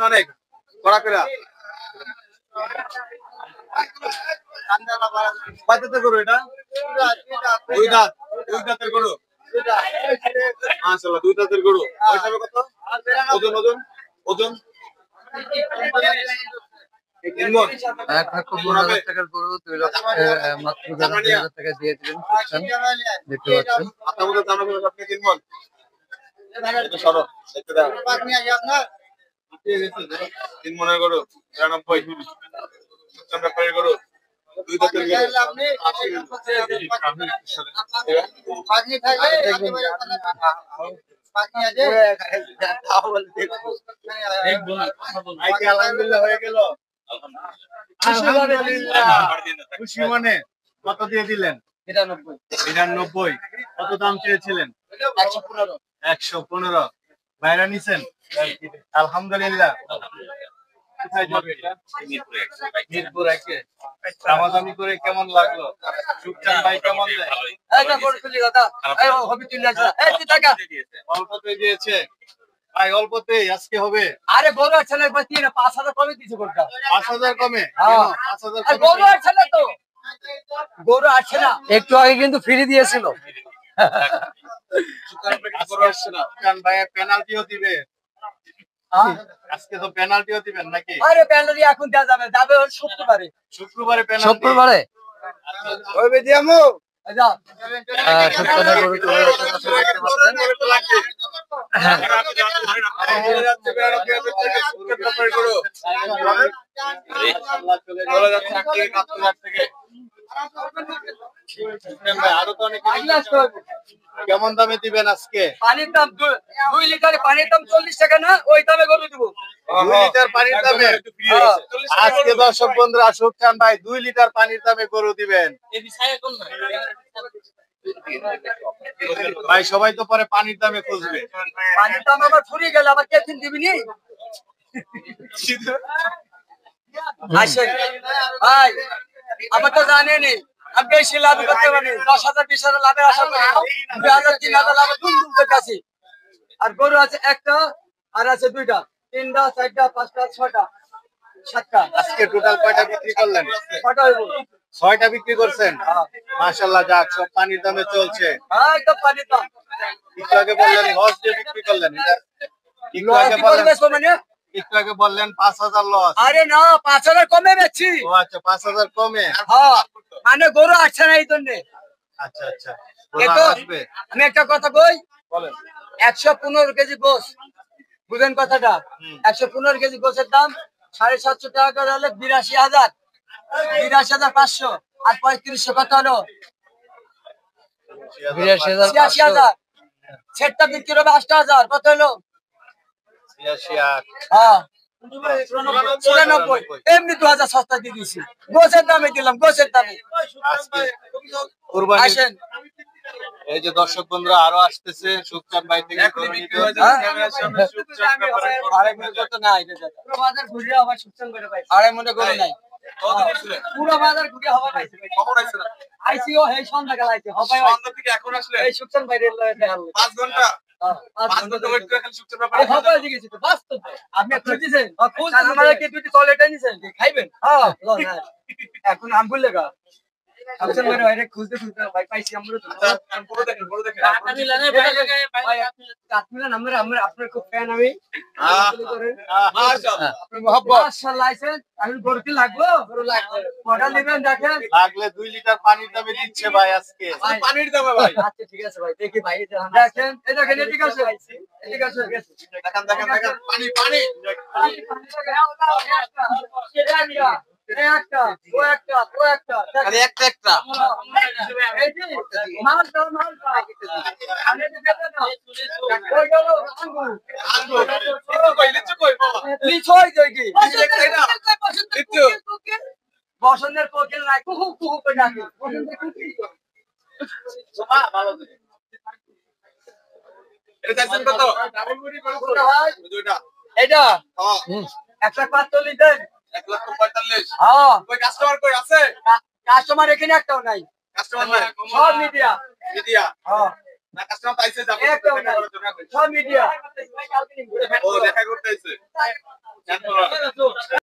অনেক কড়া করে কততে গরু এটা দুই দাঁতের গরু মাশাআল্লাহ দুই দাঁতের গরু ওইটা কত ওজন ওজন ওজন 1,15,000 টাকার গরু 2 লক্ষ মাত্র 2,000 টাকা দিয়ে দিলেন দেখতে পাচ্ছেন আপনাদের জানা করে আপনি কিনবেন এটা সরো দেখতে দাও তিন মনের গরু 93 সুন্দর ব্যাপারের গরু দুই দাঁতের গরু আপনি পাঁচনি থাকলে পাঁচনি আছে তাও বল দেখো দেখবো না আইকে আলহামদুলিল্লাহ হয়ে গেল আলহামদুলিল্লাহ খুশি মনে কত দিয়ে দিলেন 99 কত দাম চেয়েছিলেন 115 বাইরা নিছেন আলহামদুলিল্লাহ কোথায় যাবে এটা মিরপুর একে দামাদামি করে কেমন লাগলো সুখচান ভাই কেমন দেয় এটা বড় খুলি কথা এই হবে তুই লাগা এই তুই টাকা অল্পতে দিয়েছে ভাই অল্পতেই আজকে হবে আরে গরু আছে না বাকি না 5000 কমে দিছে কোনটা 5000 কমে হ্যাঁ 5000 কমে গরু আছে না তো গরু আছে না একটু আগে কিন্তু ফ্রি দিয়েছিল সুখচান ভাই পেনাল্টিও দিবে আজকে তো পেনাল্টিও দিবেন নাকি আরে পেনাল্টি এখন দেয়া যাবে যাবে শুক্রবারে পেনাল্টি শুক্রবারে ওই বেদিয়ামু আচ্ছা শুক্রবারে গরু আরো তো অনেক কেমন দামে দিবেন আজকে পানির দাম 2 লিটারে পানির দাম 40 টাকা না ওই দামে গরু দিব 2 লিটার পানির দামে আজকে দর্শক বন্ধুরা সুখচান ভাই 2 লিটার পানির দামে গরু দিবেন ভাই সবাই তো পরে পানির দামে খুঁজবে পানির দাম আবার ফুরিয়ে গেল আবার কেদিন দিবিনি আসেন ভাই আমার তো জানেনই আমি বেশি লাভ করতে পারি 10,000 20,000 লাভের আশা করি 2,000 3,000 লাভ দুম কাছে আর গরু আছে একটা আর আছে দুইটা তিনটা চারটা পাঁচটা ছয়টা সাতটা আজকে টোটাল কয়টা বিক্রি করলেন ছয়টা হইব 6টা বিক্রি করছেন মাশাআল্লাহ যাক সব পানির দামে চলছে হ্যাঁ এটা পানির দাম একটু আগে বললেন লস দিয়ে বিক্রি করলেন এটা একটু আগে বললেন 5,000 লস আরে না 5,000 কমে বেচছি ও আচ্ছা 5,000 কমে হ্যাঁ মানে গরু আসছে না এই জন্য আচ্ছা আচ্ছা আমি একটা কথা কই বলেন 115 কেজি গোস বুঝেন কথাটা 115 কেজি গোসের দাম 750 টাকা করে হলে 82,500 আর 3500 কত হলো 86,000 সেটটা বিক্রি হবে 8,000 কত হলো 86 হ্যাঁ 94 এমনি 2000 সস্তা দিয়ে দিছি গোসের দামে দিলাম গোসের দামে আজকে কুরবানি আসেন এই যে দর্শক বন্ধুরা আরো আসতেছে সুখচান ভাই থেকে ক্যামেরার সামনে সুখচান আরে মনে করতে না এটা পুরো বাজার ঘুরে আবার সুখচান করে পাই আরে মনে করে নাই পুরো বাজার ঘুরে হবা পাইছে কখন আইছেন আইসিও হে সন্ধ্যা কাল আইছে হবাই সন্ধ্যা থেকে এখন আসলে এই সুখচান ভাই রেল দেখাল 5 ঘন্টা 5 ঘন্টা ওয়েট করে খালি সুখচান ব্যাপারে হবাই দিয়েছি তো বাস্তব আপনি খুঁজছেন আমাদের কি দুটি টয়লেট নিছেন খাইবেন হ্যাঁ এখন আম ভুল লাগা সুখচান ভাই আরে খুঁজতে খুঁজতে ভাই পাইছি আমরা বড় দেখেন কাটমিলানে ভাই কাটমিলান আমরা আপনার খুব ফ্যান আমি মাশাআল্লাহ আপনি মোহাব্বত মাশাআল্লাহ আইছেন আমি গরু কি লাগবে গরু লাগবে কটা নেবেন দেখেন লাগলে 2 লিটার পানির দামে দিচ্ছে ভাই আজকে পানির দামে ভাই আচ্ছা ঠিক আছে ভাই দেখি ভাই দেখেন এই দেখেন ঠিক আছে ঠিক আছে দেখেন পানি একটা ও একটা খালি একটা এই যে মাল আমি দেব না ওই গেল আঙ্গুর লিচু কই বাবা লিচু হই যাই কি লিচু বসন্তের কোকিল নাই কুহু কুহু করে ডাকে বসন্তের কোকিল সোমা ভালো করে এটা চাইছেন কত এটা হ্যাঁ 145 দেন 145 হ্যাঁ কই কাস্টমার কই আছে কাস্টমার এখানে একটাও নাই কাস্টমার নাই সব মিডিয়া মিডিয়া হ্যাঁ না কাস্টমার পাইছে যাবে একদম দেখা করার জন্য সব মিডিয়া ও দেখা করতে আইছে